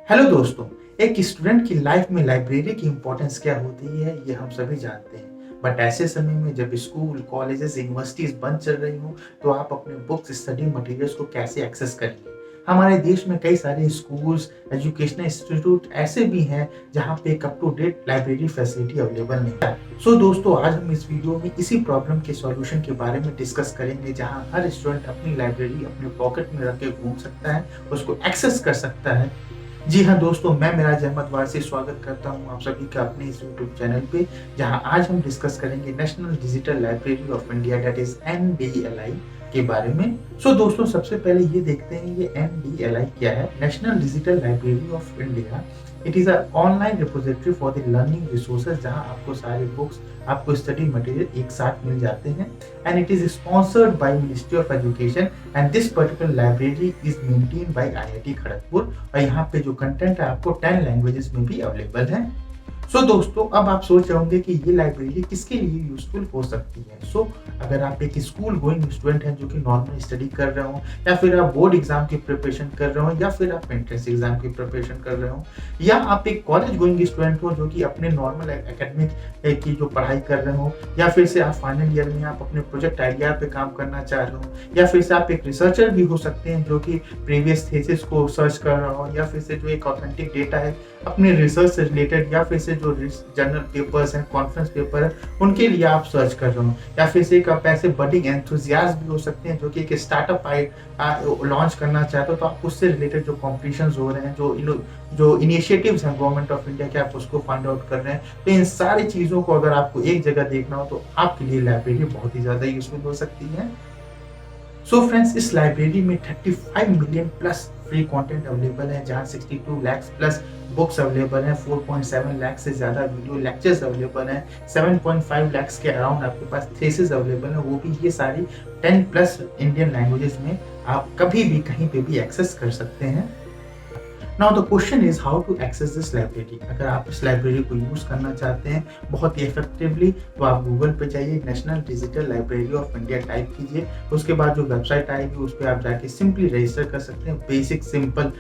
Hello दोस्तों। एक student की लाइफ में लाइब्रेरी की इम्पोर्टेंस क्या होती है ये हम सभी जानते हैं। बट ऐसे समय में जब स्कूल कॉलेजेस यूनिवर्सिटीज बंद चल रही हो तो आप अपने बुक्स स्टडी मटेरियल्स को कैसे एक्सेस करेंगे। हमारे देश में कई सारे स्कूल्स एजुकेशनल इंस्टीट्यूट ऐसे भी हैं जहाँ पे एक up to date library facility available नहीं है। सो दोस्तों, आज हम इस वीडियो में इसी प्रॉब्लम के सॉल्यूशन के बारे में डिस्कस करेंगे, जहाँ हर स्टूडेंट अपनी लाइब्रेरी अपने पॉकेट में रख के घूम सकता है, उसको एक्सेस कर सकता है। जी हाँ दोस्तों, मैं मिराज अहमद वारसी स्वागत करता हूँ आप सभी का अपने इस यूट्यूब चैनल पे, जहाँ आज हम डिस्कस करेंगे national digital library of India, that is NDLI के बारे में। सो दोस्तों, सबसे पहले ये देखते हैं ये NDLI क्या है। National digital library of India, it is a online repository for the learning resources, जहाँ आपको सारे बुक्स, आपको स्टडी मटेरियल एक साथ मिल जाते हैं। And it is sponsored by ministry of education and this particular library is maintain by IIT Kharagpur. और यहाँ पे जो कंटेंट है आपको 10 लैंग्वेजेस में भी अवेलेबल है। सो दोस्तों, अब आप सोच रहे होंगे कि ये लाइब्रेरी किसके लिए यूजफुल हो सकती है। सो अगर आप एक स्कूल गोइंग स्टूडेंट हैं जो कि नॉर्मल स्टडी कर रहे हो, या फिर आप बोर्ड एग्जाम की प्रिपरेशन कर रहे हो, या फिर आप एंट्रेंस एग्जाम की प्रिपरेशन कर रहे हो, या आप एक कॉलेज गोइंग स्टूडेंट हो जो कि अपने नॉर्मल एकेडमिक की जो पढ़ाई कर रहे हो, या फिर से आप फाइनल ईयर में आप अपने प्रोजेक्ट आइडिया पे काम करना चाह रहे हो, या फिर से आप एक रिसर्चर भी हो सकते हैं जो कि प्रीवियस थीसिस को सर्च कर रहा हो, या फिर से जो एक ऑथेंटिक डेटा है अपने रिसर्च से रिलेटेड, या फिर से जो जर्नल पेपर्स हैं, कॉन्फ्रेंस पेपर है, उनके लिए आप सर्च कर रहे हो, या फिर से आप ऐसे बडिंग एंथुजियास्ट भी हो सकते हैं जो कि एक स्टार्टअप लॉन्च करना चाहते हो, तो आप उससे रिलेटेड जो कॉम्पिटिशन्स हो रहे हैं, जो इनिशिएटिव्स हैं गवर्नमेंट ऑफ इंडिया के, आप उसको फाइंड आउट कर रहे हैं। तो इन सारी चीज़ों को अगर आपको एक जगह देखना हो तो आपके लिए लाइब्रेरी बहुत ही ज़्यादा यूजफुल हो सकती है। सो फ्रेंड्स, इस लाइब्रेरी में 35 million plus free content available है, जहां 62 लाख प्लस बुक्स अवेलेबल हैं, 4.7 लाख से ज़्यादा वीडियो लेक्चर्स अवेलेबल हैं, 7.5 लाख के अराउंड आपके पास थीसिस अवेलेबल है, वो भी ये सारी 10 प्लस इंडियन लैंग्वेजेस में आप कभी भी कहीं पे भी एक्सेस कर सकते हैं। Now the question is how to access this library. अगर आप इस लाइब्रेरी को यूज करना चाहते हैं बहुत ही इफेक्टिवली, तो आप गूगल पे जाइए, national digital library of India type कीजिए। उसके बाद जो वेबसाइट आएगी उस पर आप जाके सिंपली रजिस्टर कर सकते हैं। बेसिक सिंपल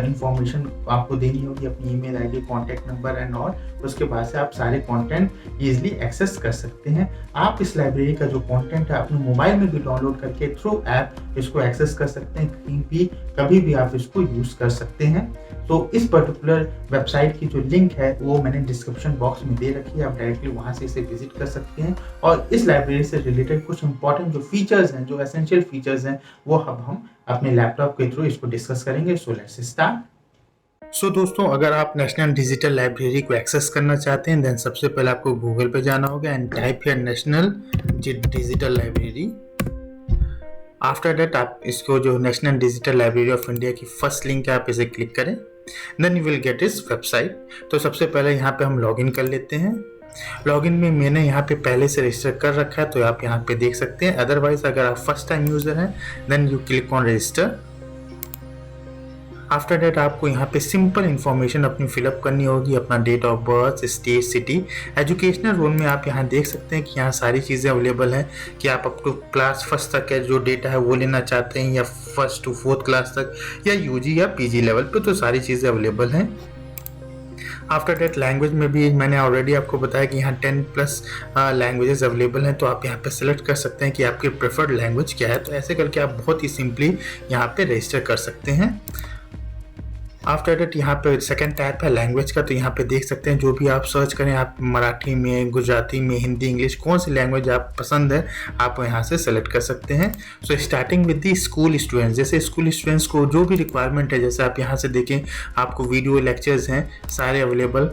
इंफॉर्मेशन आपको देनी होगी, अपनी email ID, contact number and all. उसके बाद से आप सारे कॉन्टेंट ईजिली एक्सेस कर सकते हैं। आप इस लाइब्रेरी का जो कॉन्टेंट है अपने मोबाइल में भी डाउनलोड करके थ्रू ऐप इसको एक्सेस कर सकते हैं, कहीं भी कभी भी आप इसको यूज कर सकते हैं। तो इस पर्टिकुलर वेबसाइट की जो लिंक है वो मैंने डिस्क्रिप्शन बॉक्स में दे रखी है, आप डायरेक्टली वहां से इसे विजिट कर सकते हैं। और इस लाइब्रेरी से रिलेटेड कुछ इंपॉर्टेंट जो फीचर्स हैं, जो एसेंशियल फीचर्स हैं, वो अब हम अपने लैपटॉप के थ्रू इसको डिस्कस करेंगे। So let's start. सो दोस्तों, अगर आप नेशनल डिजिटल लाइब्रेरी को एक्सेस करना चाहते हैं, देन सबसे पहले आपको गूगल पे जाना होगा and type here national digital library. After that आप इसको जो national digital library of India की फर्स्ट लिंक है, आप इसे क्लिक करें, देन यू विल गेट इस वेबसाइट। तो सबसे पहले यहाँ पे हम लॉगिन कर लेते हैं। लॉगिन में मैंने यहाँ पे पहले से रजिस्टर कर रखा है, तो आप यहाँ पे देख सकते हैं। अदरवाइज अगर आप फर्स्ट टाइम यूजर हैं, then you click on register. After that आपको यहाँ पे सिंपल इन्फॉर्मेशन अपनी फिलअप करनी होगी, अपना date of birth, state, city. Educational role में आप यहाँ देख सकते हैं कि यहाँ सारी चीज़ें अवेलेबल हैं कि आप अप टू क्लास फर्स्ट तक है जो डेटा है वो लेना चाहते हैं, या फर्स्ट टू फोर्थ क्लास तक, या UG या PG लेवल पे, तो सारी चीज़ें अवेलेबल हैं। आफ्टर डेट लैंग्वेज में भी मैंने ऑलरेडी आपको बताया कि यहाँ 10 प्लस लैंग्वेजेस अवेलेबल हैं, तो आप यहाँ पे सेलेक्ट कर सकते हैं कि आपकी प्रेफर्ड लैंग्वेज क्या है। तो ऐसे करके आप बहुत ही सिंपली यहाँ पे रजिस्टर कर सकते हैं। आफ्टर डेट यहाँ पे सेकंड टैब है लैंग्वेज का, तो यहाँ पे देख सकते हैं जो भी आप सर्च करें, आप मराठी में, गुजराती में, हिंदी, इंग्लिश, कौन सी लैंग्वेज आप पसंद है आप यहाँ से सेलेक्ट कर सकते हैं। So starting with the school students, जैसे स्कूल स्टूडेंट्स को जो भी रिक्वायरमेंट है, जैसे आप यहाँ से देखें आपको वीडियो लेक्चर्स हैं सारे अवेलेबल,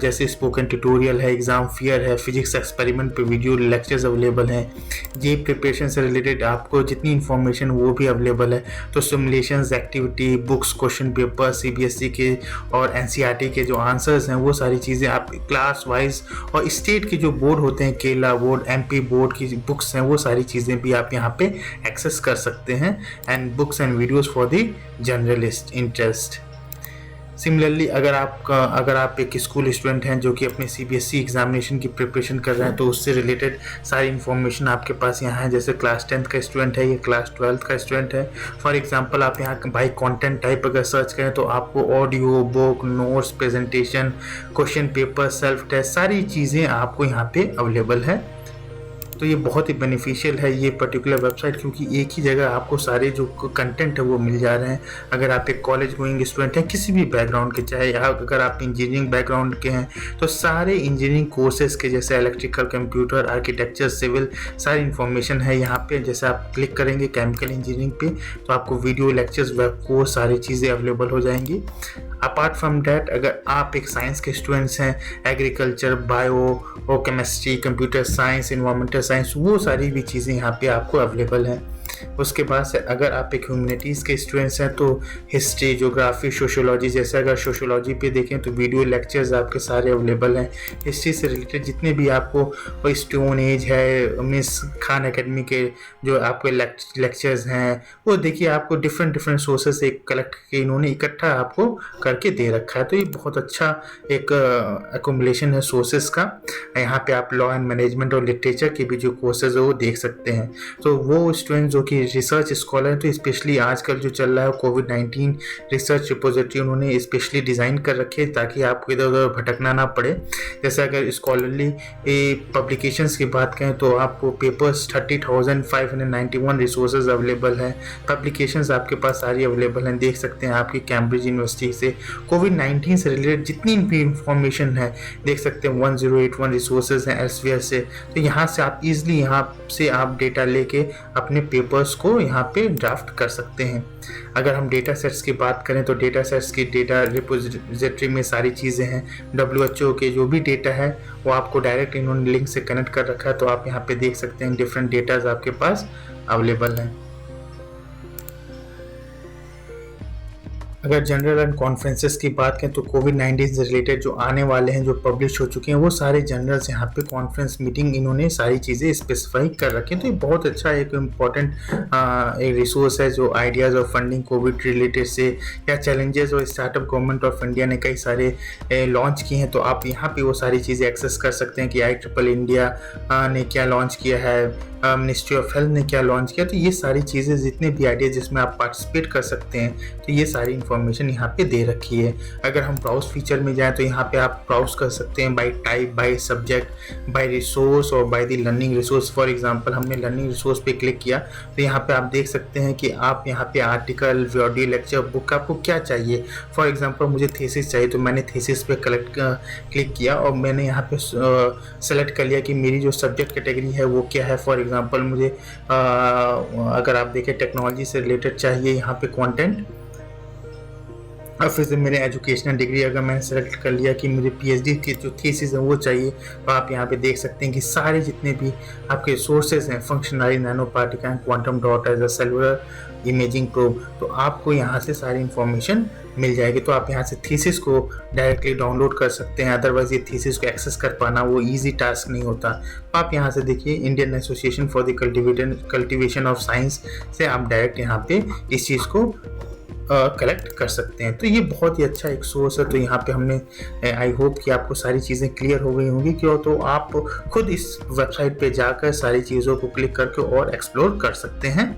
जैसे स्पोकन ट्यूटोरियल है, एग्जाम फियर है, फिजिक्स एक्सपेरिमेंट पे वीडियो लेक्चर्स अवेलेबल हैं, ये प्रिपरेशन से रिलेटेड आपको जितनी इन्फॉर्मेशन वो भी अवेलेबल है। तो simulations, activity, books, question paper, CBSE के और NCERT के जो आंसर्स हैं, वो सारी चीज़ें आप क्लास वाइज, और स्टेट के जो बोर्ड होते हैं, केरला बोर्ड, MP बोर्ड की बुक्स हैं, वो सारी चीज़ें भी आप यहाँ पे एक्सेस कर सकते हैं। And books and videos for the journalist interest. Similarly अगर आप एक स्कूल स्टूडेंट हैं जो कि अपने सीबीएसई एग्जामिनेशन की प्रिपरेशन कर रहे हैं, तो उससे रिलेटेड सारी इन्फॉर्मेशन आपके पास यहाँ है। जैसे क्लास 10th का स्टूडेंट है या क्लास 12th का स्टूडेंट है, फॉर एग्जांपल आप यहाँ बाई कंटेंट टाइप अगर सर्च करें तो आपको audio book, notes, presentation, question paper, self test, सारी चीज़ें आपको यहाँ पे अवेलेबल है। तो ये बहुत ही बेनिफिशियल है ये पर्टिकुलर वेबसाइट, क्योंकि एक ही जगह आपको सारे जो कंटेंट है वो मिल जा रहे हैं। अगर आप एक कॉलेज गोइंग स्टूडेंट हैं किसी भी बैकग्राउंड के, चाहे अगर आप इंजीनियरिंग बैकग्राउंड के हैं तो सारे इंजीनियरिंग कोर्सेज के, जैसे इलेक्ट्रिकल, कंप्यूटर, आर्किटेक्चर, सिविल, सारी इन्फॉर्मेशन है यहाँ पे। जैसे आप क्लिक करेंगे केमिकल इंजीनियरिंग पे तो आपको वीडियो लेक्चर्स, वेब कोर्स, सारी चीज़ें अवेलेबल हो जाएंगी। अपार्ट फ्रॉम डैट, अगर आप एक साइंस के स्टूडेंट्स हैं, एग्रीकल्चर, बायो और chemistry, computer science, environmental science, वो सारी भी चीज़ें यहाँ पे आपको अवेलेबल हैं। उसके बाद से अगर आप एक ह्यूमैनिटीज़ के स्टूडेंट्स हैं तो हिस्ट्री, ज्योग्राफी, सोशियोलॉजी, जैसे अगर सोशियोलॉजी पे देखें तो वीडियो लेक्चर्स आपके सारे अवेलेबल हैं। हिस्ट्री से रिलेटेड जितने भी आपको स्टोन एज है, मिस खान एकेडमी के जो आपके लेक्चर्स हैं, वो देखिए आपको डिफरेंट सोर्सेस से कलेक्ट करके इन्होंने इकट्ठा आपको करके दे रखा है। तो ये बहुत अच्छा एक एकोमोलेशन है सोर्सेस का। यहाँ पे आप लॉ एंड मैनेजमेंट और लिटरेचर के भी जो कोर्सेज है वो देख सकते हैं। तो वो स्टूडेंट जो कि रिसर्च स्कॉलर हैं, तो स्पेशली आजकल जो चल रहा है कोविड-19 रिसर्च रिपोजिटरी उन्होंने स्पेशली डिज़ाइन कर रखे है ताकि आपको इधर उधर भटकना ना पड़े। जैसे अगर स्कॉलरली पब्लिकेशंस की बात करें तो आपको पेपर्स 30,591 रिसोर्सेज अवेलेबल हैं। पब्लिकेशंस आपके पास सारी अवेलेबल हैं, देख सकते हैं। आपकी कैम्ब्रिज यूनिवर्सिटी से कोविड-19 से रिलेटेड जितनी भी इंफॉर्मेशन है देख सकते हैं। 1081 रिसोर्सेज हैं एल्सवियर से। तो यहाँ से आप ईजिली यहाँ से आप डेटा लेके अपने पेपर्स को यहाँ पे ड्राफ्ट कर सकते हैं। अगर हम डेटा सेट्स की बात करें तो डेटा सेट्स की डेटा रिपोजिटरी में सारी चीज़ें हैं। WHO के जो भी डेटा है वो आपको डायरेक्ट इन्होंने लिंक से कनेक्ट कर रखा है, तो आप यहाँ पे देख सकते हैं डिफरेंट डेटाज आपके पास अवेलेबल हैं। अगर जनरल एंड कॉन्फ्रेंसेस की बात करें तो कोविड-19 से रिलेटेड जो आने वाले हैं, जो पब्लिश हो चुके हैं, वो सारे जर्नल्स यहाँ पे कॉन्फ्रेंस मीटिंग इन्होंने सारी चीज़ें स्पेसिफाई कर रखी हैं। तो ये बहुत अच्छा एक इम्पॉर्टेंट एक रिसोर्स है जो आइडियाज़ और फंडिंग कोविड रिलेटेड से या चैलेंजेस और स्टार्टअप गवर्नमेंट ऑफ इंडिया ने कई सारे लॉन्च किए हैं। तो आप यहाँ पे वो सारी चीज़ें एक्सेस कर सकते हैं कि IEEE इंडिया ने क्या लॉन्च किया है, मिनिस्ट्री ऑफ हेल्थ ने क्या लॉन्च किया। तो ये सारी चीज़ें जितने भी आइडिया जिसमें आप पार्टिसिपेट कर सकते हैं, तो ये सारी इन्फॉर्मेशन यहाँ पे दे रखी है। अगर हम ब्राउज फीचर में जाएं तो यहाँ पे आप ब्राउज कर सकते हैं by type, by subject, by resource और by the learning resource. For example हमने लर्निंग रिसोर्स पे क्लिक किया तो यहाँ पे आप देख सकते हैं कि आप यहाँ पे आर्टिकल, वीडियो लेक्चर, बुक, आपको क्या चाहिए। फॉर एग्जांपल मुझे थीसिस चाहिए तो मैंने थीसिस पे क्लिक किया और मैंने यहाँ पे सेलेक्ट कर लिया कि मेरी जो सब्जेक्ट कैटेगरी है वो क्या है। फॉर एग्जांपल मुझे अगर आप देखें टेक्नोलॉजी से रिलेटेड चाहिए यहाँ पे कंटेंट, और फिर से मेरे एजुकेशनल डिग्री अगर मैंने सेलेक्ट कर लिया कि मुझे PhD की जो थीसिस है वो चाहिए, तो आप यहाँ पे देख सकते हैं कि सारे जितने भी आपके सोर्सेज हैं, functionally, nano particle, quantum dot as a cellular imaging probe, तो आपको यहाँ से सारी इन्फॉर्मेशन मिल जाएगी। तो आप यहाँ से थीसिस को डायरेक्टली डाउनलोड कर सकते हैं। अदरवाइज ये थीसिस को एक्सेस कर पाना वो इजी टास्क नहीं होता। तो आप यहाँ से देखिए Indian association for the cultivation of science से आप डायरेक्ट यहाँ पे इस चीज़ को कलेक्ट कर सकते हैं। तो ये बहुत ही अच्छा एक सोर्स है। तो यहाँ पे हमने आई होप कि आपको सारी चीज़ें क्लियर हो गई होंगी, क्यों तो आप खुद इस वेबसाइट पे जाकर सारी चीज़ों को क्लिक करके और एक्सप्लोर कर सकते हैं।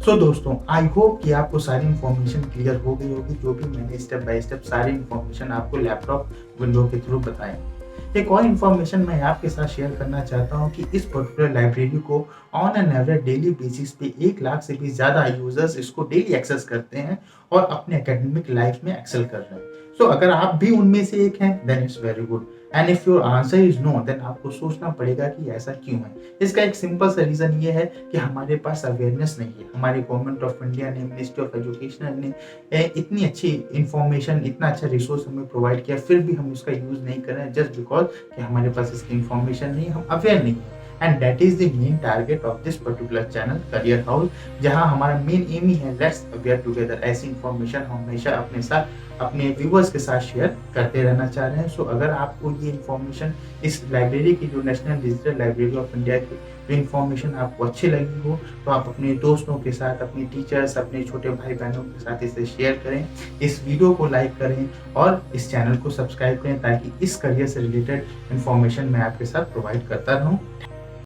सो दोस्तों, आई होप कि आपको सारी इन्फॉर्मेशन क्लियर हो गई होगी, जो भी मैंने स्टेप बाय स्टेप सारी इन्फॉर्मेशन आपको लैपटॉप विंडो के थ्रू बताएं। एक और इन्फॉर्मेशन मैं आपके साथ शेयर करना चाहता हूं कि इस पर्टिकुलर लाइब्रेरी को on an average daily basis पे 1 लाख से भी ज़्यादा यूजर्स इसको डेली एक्सेस करते हैं और अपने एकेडमिक लाइफ में एक्सेल कर रहे हैं। सो अगर आप भी उनमें से एक हैं, then it's very good. And if your answer is no, then आपको सोचना पड़ेगा कि ऐसा क्यों है। इसका एक सिंपल सा रीजन ये है कि हमारे पास अवेयरनेस नहीं है। हमारी गवर्नमेंट ऑफ इंडिया ने, मिनिस्ट्री ऑफ एजुकेशन ने इतनी अच्छी इंफॉर्मेशन, इतना अच्छा रिसोर्स हमें प्रोवाइड किया, फिर भी हम उसका यूज नहीं कर रहे हैं जस्ट बिकॉज कि हमारे पास इसकी इंफॉर्मेशन नहीं, हम अवेयर नहीं है। And that is the main target of this particular channel career house, जहाँ हमारा मेन एम ही है लेट्स अवेयर टुगेदर। ऐसी इन्फॉर्मेशन हम हमेशा अपने साथ अपने व्यूअर्स के साथ शेयर करते रहना चाह रहे हैं। सो अगर आपको ये इन्फॉर्मेशन इस लाइब्रेरी की जो national digital library of India की जो इन्फॉर्मेशन आपको अच्छी लगी हो, तो आप अपने दोस्तों के साथ, अपने टीचर्स, अपने छोटे भाई-बहनों के साथ इसे शेयर करें। इस वीडियो को लाइक करें और इस चैनल को सब्सक्राइब करें ताकि इस करियर से रिलेटेड इन्फॉर्मेशन मैं आपके साथ प्रोवाइड करता रहूँ।